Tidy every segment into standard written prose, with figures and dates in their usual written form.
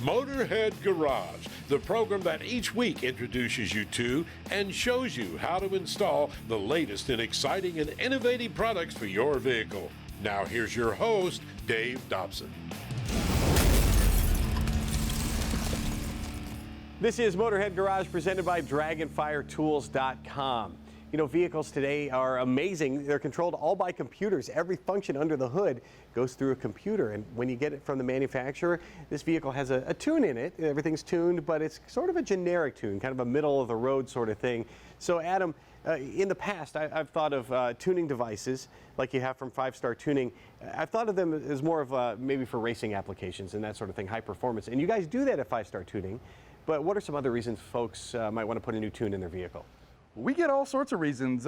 Motorhead Garage, the program that each week introduces you to and shows you how to install the latest in exciting and innovative products for your vehicle. Now here's your host, Dave Dobson. This is Motorhead Garage presented by DragonFireTools.com. You know, vehicles today are amazing. They're controlled all by computers. Every function under the hood goes through a computer. And when you get it from the manufacturer, this vehicle has a tune in it. Everything's tuned, but it's sort of a generic tune, kind of a middle of the road sort of thing. So Adam, in the past, I've thought of tuning devices like you have from 5-Star Tuning. I've thought of them as more of maybe for racing applications and that sort of thing, high performance. And you guys do that at 5-Star Tuning. But what are some other reasons folks might want to put a new tune in their vehicle? We get all sorts of reasons.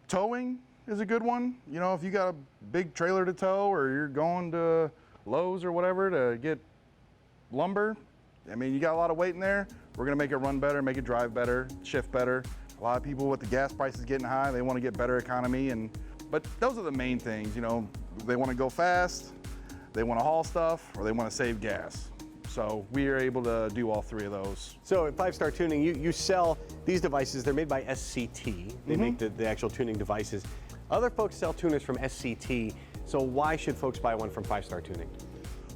Towing is a good one. You know, if you got a big trailer to tow or you're going to Lowe's or whatever to get lumber, I mean, you got a lot of weight in there. We're gonna make it run better, make it drive better, shift better. A lot of people with the gas prices getting high, they want to get better economy, but those are the main things. You know, they want to go fast, they want to haul stuff, or they want to save gas. So we are able to do all three of those. So at 5-Star Tuning, you sell these devices. They're made by SCT. They make the actual tuning devices. Other folks sell tuners from SCT. So why should folks buy one from 5-Star Tuning?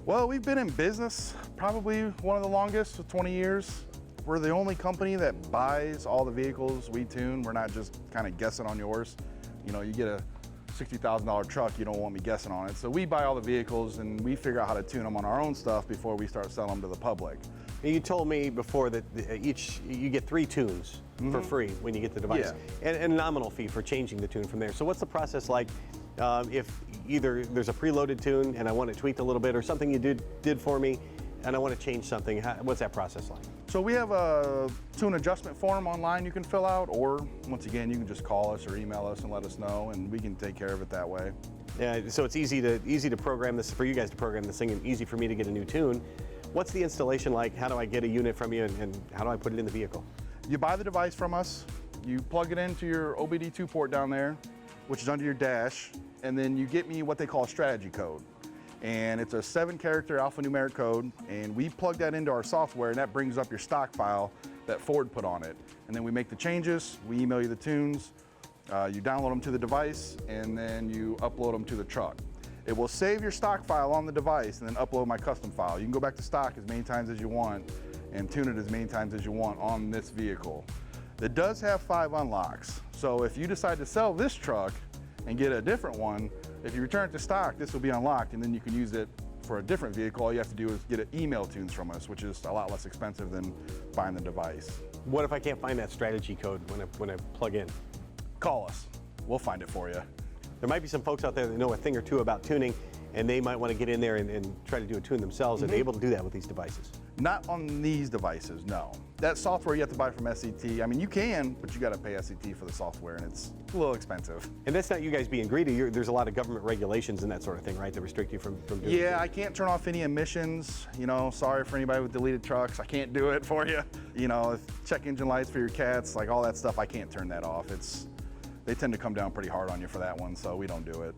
Well, we've been in business probably one of the longest, 20 years. We're the only company that buys all the vehicles we tune. We're not just kind of guessing on yours. You know, you get a $60,000 truck, you don't want me guessing on it. So we buy all the vehicles and we figure out how to tune them on our own stuff before we start selling them to the public. You told me before that you get 3 tunes for free when you get the device, and a nominal fee for changing the tune from there. So what's the process like if either there's a preloaded tune and I want it tweaked a little bit, or something you did for me and I want to change something? What's that process like? So we have a tune adjustment form online you can fill out, or once again, you can just call us or email us and let us know, and we can take care of it that way. Yeah, so it's easy to program this, for you guys to program this thing, and easy for me to get a new tune. What's the installation like? How do I get a unit from you, and how do I put it in the vehicle? You buy the device from us, you plug it into your OBD2 port down there, which is under your dash, and then you get me what they call a strategy code. And it's a 7-character alphanumeric code, and we plug that into our software, and that brings up your stock file that Ford put on it. And then we make the changes, we email you the tunes, you download them to the device, and then you upload them to the truck. It will save your stock file on the device and then upload my custom file. You can go back to stock as many times as you want and tune it as many times as you want on this vehicle. It does have 5 unlocks, so if you decide to sell this truck and get a different one, if you return it to stock, this will be unlocked, and then you can use it for a different vehicle. All you have to do is get an email tunes from us, which is a lot less expensive than buying the device. What if I can't find that strategy code when I plug in? Call us. We'll find it for you. There might be some folks out there that know a thing or two about tuning, and they might want to get in there and try to do a tune themselves. Are they able to do that with these devices? Not on these devices, no. That software you have to buy from SCT. I mean, you can, but you got to pay SCT for the software, and it's a little expensive. And that's not you guys being greedy. There's a lot of government regulations and that sort of thing, right, that restrict you from doing Yeah, that. I can't turn off any emissions. You know, sorry for anybody with deleted trucks. I can't do it for you. You know, check engine lights for your cats, like all that stuff, I can't turn that off. They tend to come down pretty hard on you for that one, so we don't do it.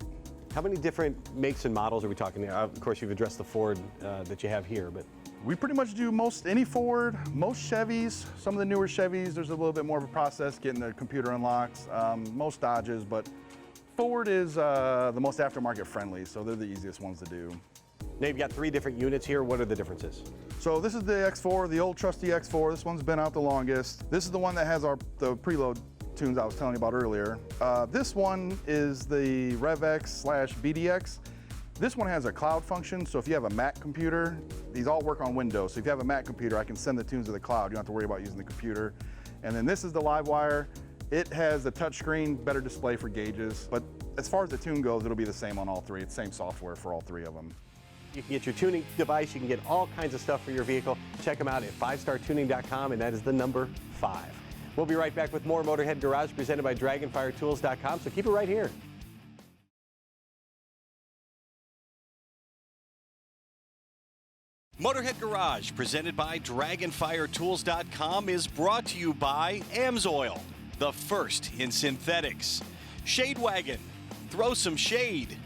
How many different makes and models are we talking here? Of course, you've addressed the Ford that you have here, but we pretty much do any Ford, most Chevys, some of the newer Chevys, there's a little bit more of a process getting the computer unlocked, most Dodges, but Ford is the most aftermarket friendly, so they're the easiest ones to do. Now you've got 3 different units here. What are the differences? So this is the X4, the old trusty X4. This one's been out the longest. This is the one that has the preload tunes I was telling you about earlier. This one is the RevX/BDX. This one has a cloud function, so if you have a Mac computer, these all work on Windows. So if you have a Mac computer, I can send the tunes to the cloud. You don't have to worry about using the computer. And then this is the Livewire. It has a touchscreen, better display for gauges. But as far as the tune goes, it'll be the same on all 3. It's the same software for all 3 of them. You can get your tuning device. You can get all kinds of stuff for your vehicle. Check them out at 5startuning.com, and that is the number 5. We'll be right back with more Motorhead Garage presented by DragonFireTools.com, so keep it right here. Motorhead Garage, presented by DragonFireTools.com, is brought to you by AMSOIL, the first in synthetics, Shade Wagon, throw some shade,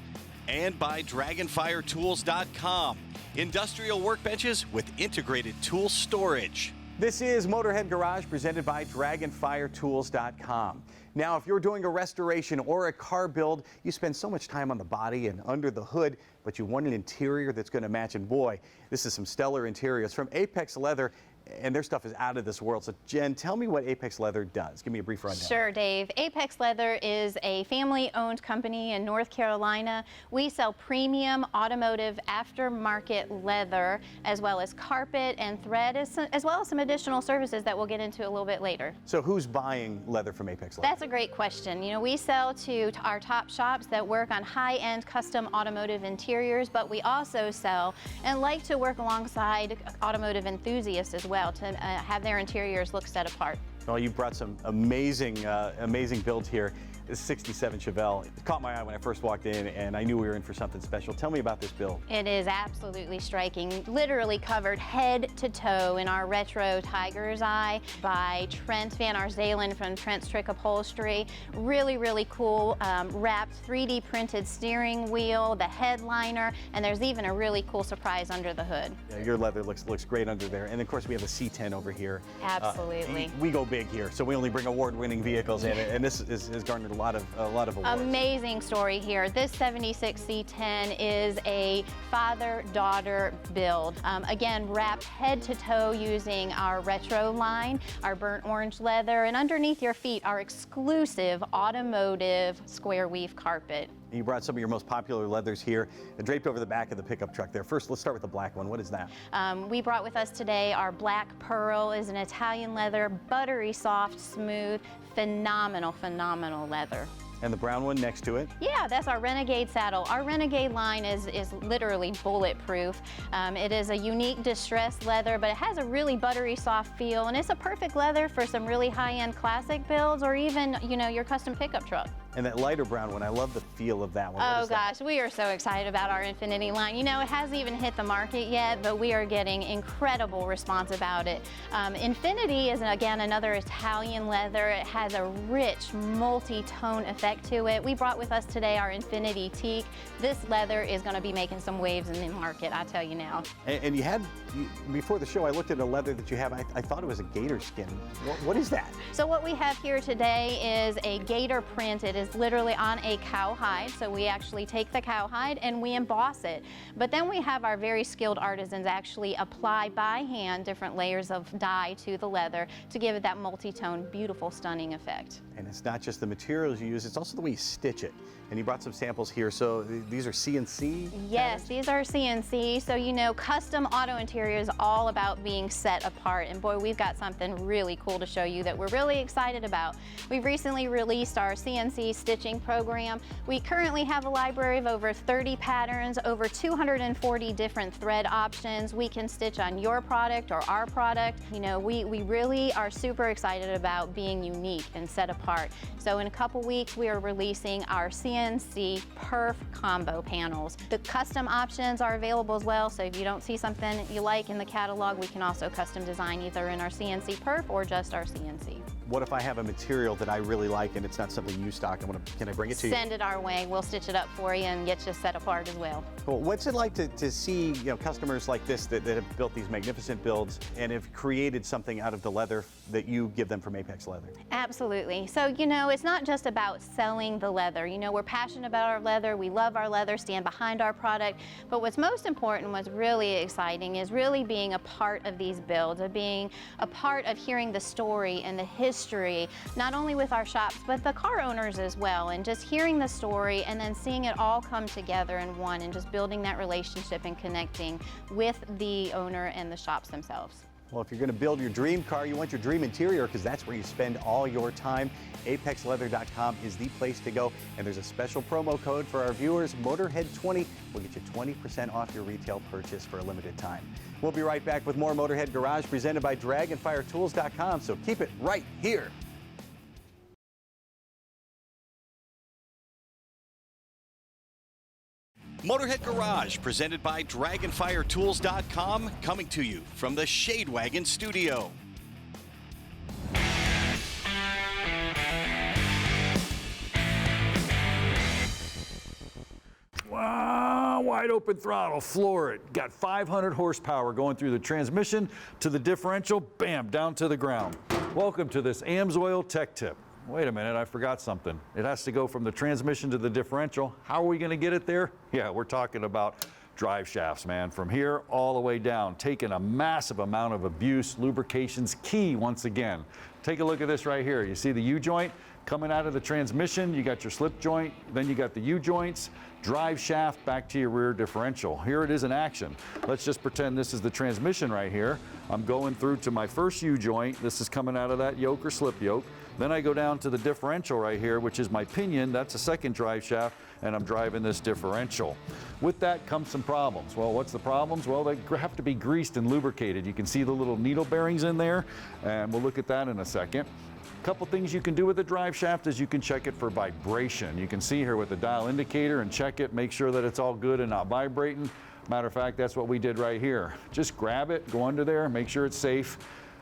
and by DragonFireTools.com, Industrial workbenches with integrated tool storage. This is Motorhead Garage presented by DragonFireTools.com. Now, if you're doing a restoration or a car build, you spend so much time on the body and under the hood, but you want an interior that's going to match. And boy, this is some stellar interiors from Apex Leather, and their stuff is out of this world. So Jen, tell me what Apex Leather does. Give me a brief rundown. Sure, Dave. Apex Leather is a family-owned company in North Carolina. We sell premium automotive aftermarket leather, as well as carpet and thread, as well as some additional services that we'll get into a little bit later. So who's buying leather from Apex Leather? That's a great question. You know, we sell to our top shops that work on high-end custom automotive interiors, but we also sell and like to work alongside automotive enthusiasts as well to have their interiors look set apart. Well, you brought some amazing, amazing builds here. This 67 Chevelle. It caught my eye when I first walked in, and I knew we were in for something special. Tell me about this build. It is absolutely striking. Literally covered head to toe in our retro Tiger's Eye by Trent Van Arzelen from Trent's Trick Upholstery. Really, really cool. Wrapped 3D printed steering wheel, the headliner, and there's even a really cool surprise under the hood. Yeah, your leather looks great under there. And of course, we have a C10 over here. Absolutely. We go big here, so we only bring award-winning vehicles in, and this has garnered a lot of awards. Amazing story here. This 76 C10 is a father-daughter build. Again, wrapped head to toe using our retro line, our burnt orange leather, and underneath your feet, our exclusive automotive square weave carpet. You brought some of your most popular leathers here, draped over the back of the pickup truck there. First, let's start with the black one. What is that? We brought with us today our black pearl. Is an Italian leather, buttery soft, smooth, phenomenal, phenomenal leather. And the brown one next to it? Yeah, that's our Renegade saddle. Our Renegade line is literally bulletproof. It is a unique distressed leather, but it has a really buttery soft feel, and it's a perfect leather for some really high-end classic builds or even, you know, your custom pickup truck. And that lighter brown one, I love the feel of that one. Oh gosh, we are so excited about our Infinity line. You know, it hasn't even hit the market yet, but we are getting incredible response about it. Infinity is, again, another Italian leather. It has a rich, multi-tone effect to it. We brought with us today our Infinity Teak. This leather is going to be making some waves in the market, I tell you now. And you had, before the show, I looked at a leather that you have. I thought it was a gator skin. What is that? So what we have here today is a gator print. It is literally on a cowhide. So we actually take the cowhide and we emboss it. But then we have our very skilled artisans actually apply by hand different layers of dye to the leather to give it that multi-tone, beautiful, stunning effect. And it's not just the materials you use, it's also the way you stitch it. And you brought some samples here, so these are CNC? Yes, these are CNC. So, you know, custom auto interior is all about being set apart. And boy, we've got something really cool to show you that we're really excited about. We've recently released our CNC stitching program. We currently have a library of over 30 patterns, over 240 different thread options. We can stitch on your product or our product. You know, we really are super excited about being unique and set apart. So in a couple weeks, we are releasing our CNC Perf combo panels. The custom options are available as well, so if you don't see something you like in the catalog, we can also custom design either in our CNC Perf or just our CNC. What if I have a material that I really like and it's not something you stock? Can I bring it to you? Send it our way. We'll stitch it up for you and get you set apart as well. Cool. What's it like to see, you know, customers like this that have built these magnificent builds and have created something out of the leather that you give them from Apex Leather? Absolutely. So, you know, it's not just about selling the leather. You know, we're passionate about our leather. We love our leather, stand behind our product. But what's most important, what's really exciting is really being a part of these builds, of being a part of hearing the story and the history, not only with our shops, but the car owners as well, and just hearing the story and then seeing it all come together in one and just building that relationship and connecting with the owner and the shops themselves. Well, if you're going to build your dream car, you want your dream interior because that's where you spend all your time. ApexLeather.com is the place to go. And there's a special promo code for our viewers, Motorhead20. Will get you 20% off your retail purchase for a limited time. We'll be right back with more Motorhead Garage presented by DragonFireTools.com. So keep it right here. Motorhead Garage, presented by DragonFireTools.com, coming to you from the Shade Wagon studio. Wow, wide open throttle, floor it. Got 500 horsepower going through the transmission to the differential, bam, down to the ground. Welcome to this AMSOIL Tech Tip. Wait a minute, I forgot something. It has to go from the transmission to the differential. How are we gonna get it there? Yeah, we're talking about drive shafts, man. From here all the way down, taking a massive amount of abuse. Lubrication's key once again. Take a look at this right here. You see the U-joint coming out of the transmission. You got your slip joint, then you got the U-joints, drive shaft back to your rear differential. Here it is in action. Let's just pretend this is the transmission right here. I'm going through to my first U-joint. This is coming out of that yoke or slip yoke. Then I go down to the differential right here, which is my pinion. That's a second drive shaft, and I'm driving this differential. With that comes some problems. Well, what's the problems? Well, they have to be greased and lubricated. You can see the little needle bearings in there, and we'll look at that in a second. A couple things you can do with the drive shaft is you can check it for vibration. You can see here with the dial indicator and check it, make sure that it's all good and not vibrating. Matter of fact, that's what we did right here. Just grab it, go under there, make sure it's safe.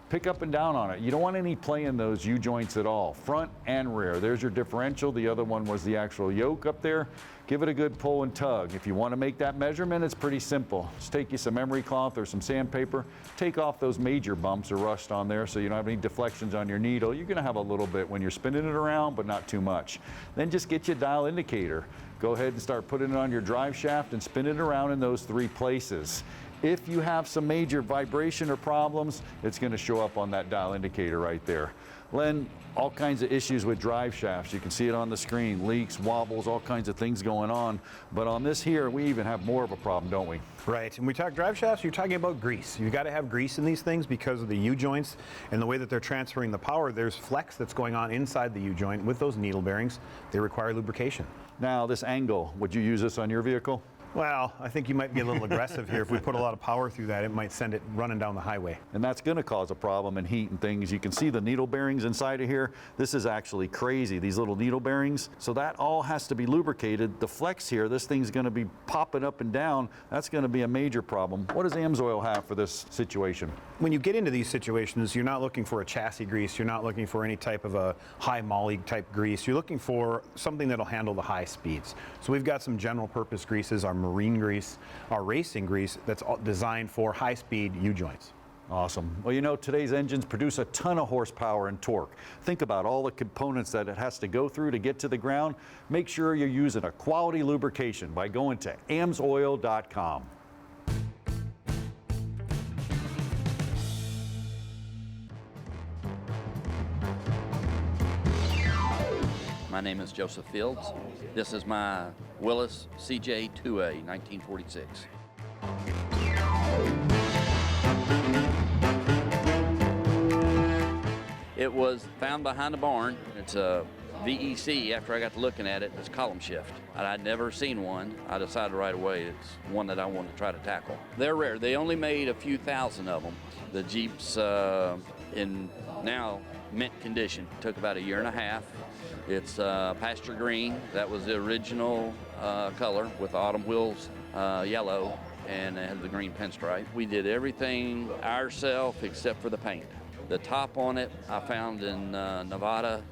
Pick up and down on it. You don't want any play in those U-joints at all, front and rear. There's your differential. The other one was the actual yoke up there. Give it a good pull and tug. If you want to make that measurement, it's pretty simple. Just take you some emery cloth or some sandpaper, take off those major bumps or rust on there so you don't have any deflections on your needle. You're going to have a little bit when you're spinning it around, but not too much. Then just get your dial indicator. Go ahead and start putting it on your drive shaft and spin it around in those 3 places. If you have some major vibration or problems, it's going to show up on that dial indicator right there. Len, all kinds of issues with drive shafts. You can see it on the screen, leaks, wobbles, all kinds of things going on. But on this here, we even have more of a problem, don't we? Right, and we talk drive shafts, you're talking about grease. You've got to have grease in these things because of the U-joints and the way that they're transferring the power. There's flex that's going on inside the U-joint with those needle bearings. They require lubrication. Now, this angle, would you use this on your vehicle? Well, I think you might be a little aggressive here. If we put a lot of power through that, it might send it running down the highway. And that's going to cause a problem in heat and things. You can see the needle bearings inside of here. This is actually crazy, these little needle bearings. So that all has to be lubricated. The flex here, this thing's going to be popping up and down. That's going to be a major problem. What does AMSOIL have for this situation? When you get into these situations, you're not looking for a chassis grease. You're not looking for any type of a high moly type grease. You're looking for something that'll handle the high speeds. So we've got some general purpose greases, our marine grease, our racing grease that's designed for high speed U-joints. Awesome. Well, you know, today's engines produce a ton of horsepower and torque. Think about all the components that it has to go through to get to the ground. Make sure you're using a quality lubrication by going to amsoil.com. My name is Joseph Fields. This is my Willis CJ2A 1946. It was found behind the barn. It's a VEC. After I got to looking at it, it's column shift. I'd never seen one. I decided right away it's one that I want to try to tackle. They're rare. They only made a few thousand of them. The Jeep's in now mint condition. Took about a year and a half. It's pasture green. That was the original color with the autumn wheels yellow, and it had the green pinstripe. We did everything ourselves except for the paint. The top on it I found in Nevada.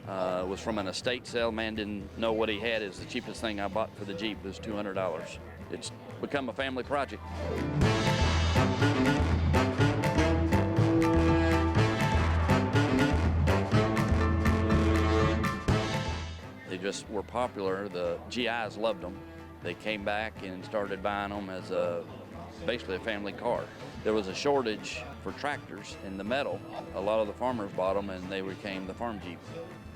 Was from an estate sale. Man didn't know what he had. It's the cheapest thing I bought for the Jeep. It was $200. It's become a family project. They just were popular. The GIs loved them. They came back and started buying them as basically a family car. There was a shortage for tractors in the metal. A lot of the farmers bought them and they became the farm Jeep.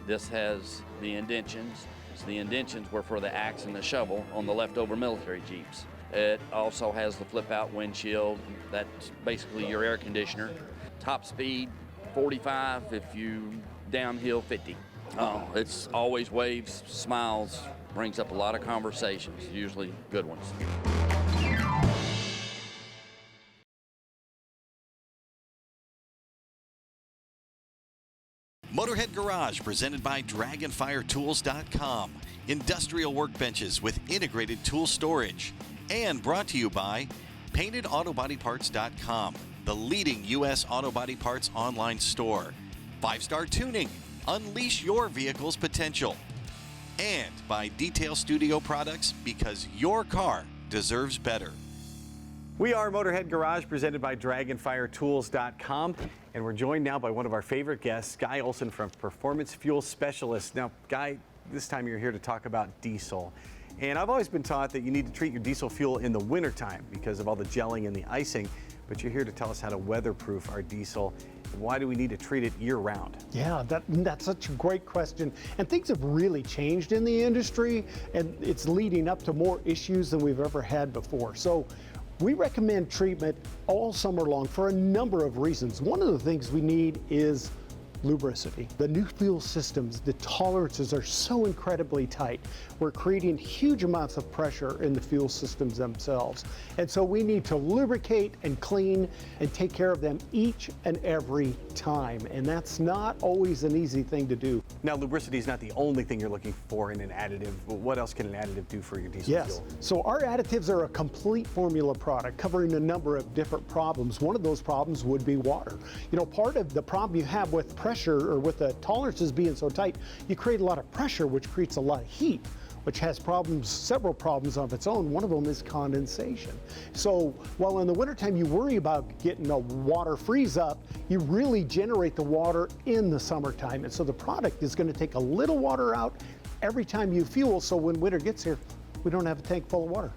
This has the indentions. So the indentions were for the axe and the shovel on the leftover military Jeeps. It also has the flip-out windshield. That's basically your air conditioner. Top speed, 45. If you downhill, 50. It's always waves, smiles, brings up a lot of conversations, usually good ones. Motorhead Garage, presented by DragonFireTools.com. Industrial workbenches with integrated tool storage. And brought to you by PaintedAutoBodyParts.com, the leading U.S. auto body parts online store. 5-Star Tuning, unleash your vehicle's potential. And by Detail Studio Products, because your car deserves better. We are Motorhead Garage, presented by DragonFireTools.com, and we're joined now by one of our favorite guests, Guy Olson from Performance Fuel Specialists. Now, Guy, this time you're here to talk about diesel. And I've always been taught that you need to treat your diesel fuel in the wintertime because of all the gelling and the icing, but you're here to tell us how to weatherproof our diesel. Why do we need to treat it year-round? Yeah, that's such a great question. And things have really changed in the industry, and it's leading up to more issues than we've ever had before. So we recommend treatment all summer long for a number of reasons. One of the things we need is lubricity. The new fuel systems, the tolerances are so incredibly tight. We're creating huge amounts of pressure in the fuel systems themselves. And so we need to lubricate and clean and take care of them each and every time. And that's not always an easy thing to do. Now, lubricity is not the only thing you're looking for in an additive, but what else can an additive do for your diesel fuel? So our additives are a complete formula product covering a number of different problems. One of those problems would be water. You know, part of the problem you have with pressure or with the tolerances being so tight, you create a lot of pressure, which creates a lot of heat, which has problems, several problems of its own. One of them is condensation. So while in the wintertime you worry about getting a water freeze up, you really generate the water in the summertime. And so the product is going to take a little water out every time you fuel, so when winter gets here, we don't have a tank full of water.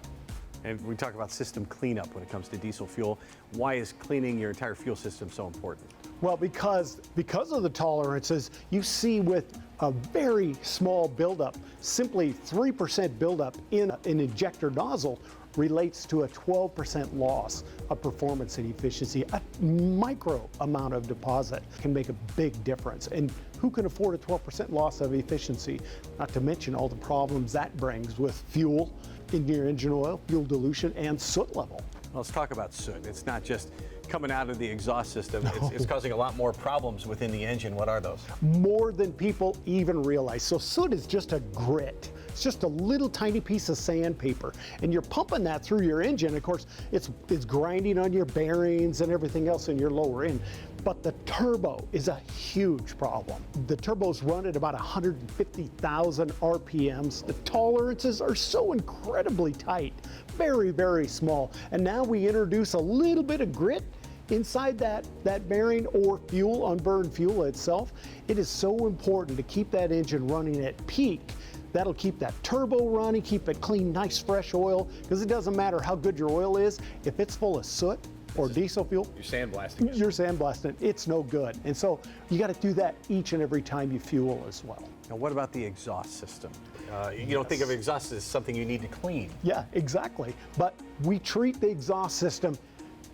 And we talk about system cleanup when it comes to diesel fuel. Why is cleaning your entire fuel system so important? Well, because of the tolerances, you see with a very small buildup, simply 3% buildup in an injector nozzle relates to a 12% loss of performance and efficiency. A micro amount of deposit can make a big difference. And who can afford a 12% loss of efficiency? Not to mention all the problems that brings with fuel in your engine oil, fuel dilution, and soot level. Let's talk about soot. It's not just coming out of the exhaust system. No. It's causing a lot more problems within the engine. What are those? More than people even realize. So soot is just a grit. It's just a little tiny piece of sandpaper, and you're pumping that through your engine. Of course, it's grinding on your bearings and everything else in your lower end. But the turbo is a huge problem. The turbos run at about 150,000 RPMs. The tolerances are so incredibly tight, very, very small. And now we introduce a little bit of grit inside that bearing or fuel, unburned fuel itself. It is so important to keep that engine running at peak. That'll keep that turbo running, keep it clean, nice, fresh oil, because it doesn't matter how good your oil is. If it's full of soot or diesel fuel, you're sandblasting it. You're sandblasting it. It's no good. And so you got to do that each and every time you fuel as well. Now, what about the exhaust system? You don't think of exhaust as something you need to clean. Yeah, exactly. But we treat the exhaust system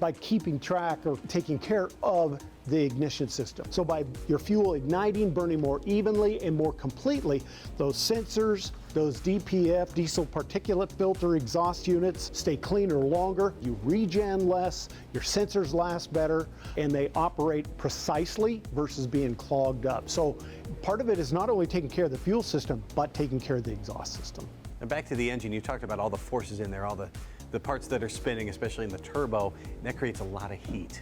by keeping track or taking care of the ignition system. So by your fuel igniting, burning more evenly and more completely, those sensors, those DPF, diesel particulate filter exhaust units stay cleaner longer, you regen less, your sensors last better, and they operate precisely versus being clogged up. So part of it is not only taking care of the fuel system, but taking care of the exhaust system. And back to the engine, you talked about all the forces in there, all the parts that are spinning, especially in the turbo, and that creates a lot of heat.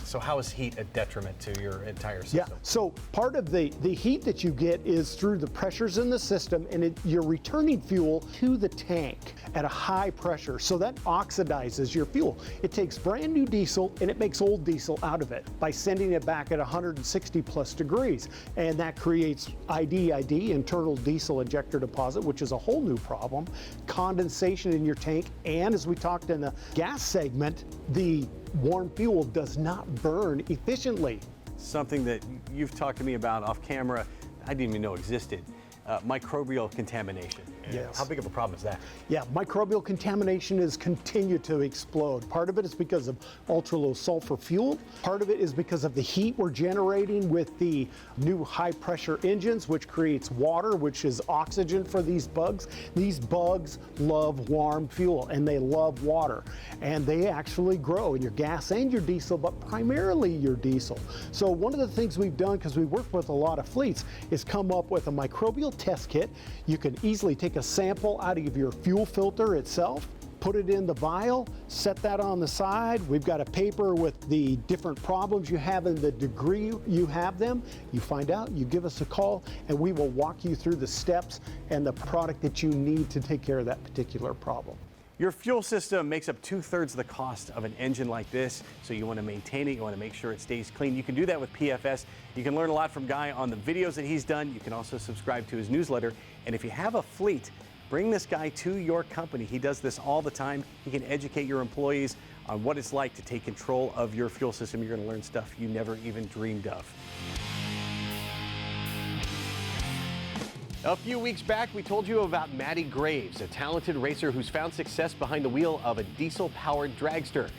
So how is heat a detriment to your entire system? Yeah, so part of the heat that you get is through the pressures in the system, and you're returning fuel to the tank at a high pressure, so that oxidizes your fuel. It takes brand new diesel and it makes old diesel out of it by sending it back at 160 plus degrees, and that creates IDID, internal diesel ejector deposit, which is a whole new problem, condensation in your tank, and as we talked in the gas segment, the warm fuel does not burn efficiently. Something that you've talked to me about off camera, I didn't even know existed, microbial contamination. Yes. How big of a problem is that? Yeah, microbial contamination has continued to explode. Part of it is because of ultra-low sulfur fuel. Part of it is because of the heat we're generating with the new high-pressure engines, which creates water, which is oxygen for these bugs. These bugs love warm fuel, and they love water. And they actually grow in your gas and your diesel, but primarily your diesel. So one of the things we've done, because we work with a lot of fleets, is come up with a microbial test kit. You can easily take a sample out of your fuel filter itself, put it in the vial, set that on the side. We've got a paper with the different problems you have and the degree you have them. You find out, you give us a call, and we will walk you through the steps and the product that you need to take care of that particular problem. Your fuel system makes up 2/3 the cost of an engine like this, so you want to maintain it. You want to make sure it stays clean. You can do that with PFS. You can learn a lot from Guy on the videos that he's done. You can also subscribe to his newsletter. And if you have a fleet, bring this guy to your company. He does this all the time. He can educate your employees on what it's like to take control of your fuel system. You're going to learn stuff you never even dreamed of. A few weeks back, we told you about Maddie Graves, a talented racer who's found success behind the wheel of a diesel-powered dragster.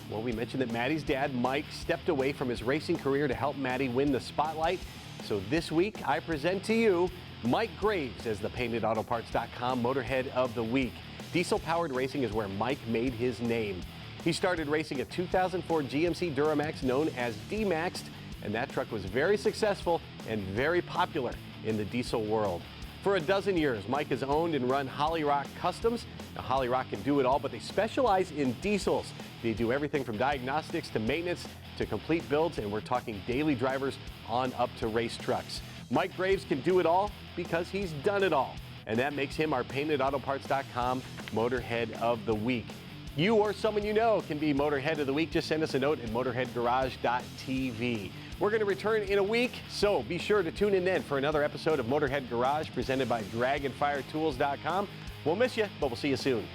Well, we mentioned that Maddie's dad, Mike, stepped away from his racing career to help Maddie win the spotlight. So this week, I present to you Mike Graves as the PaintedAutoParts.com Motorhead of the Week. Diesel-powered racing is where Mike made his name. He started racing a 2004 GMC Duramax known as D-Maxed, and that truck was very successful and very popular in the diesel world. For a dozen years, Mike has owned and run Holly Rock Customs. Now, Holly Rock can do it all, but they specialize in diesels. They do everything from diagnostics to maintenance to complete builds, and we're talking daily drivers on up to race trucks. Mike Graves can do it all because he's done it all, and that makes him our PaintedAutoParts.com Motorhead of the Week. You or someone you know can be Motorhead of the Week. Just send us a note at motorheadgarage.tv. We're going to return in a week, so be sure to tune in then for another episode of Motorhead Garage presented by DragonFireTools.com. We'll miss you, but we'll see you soon.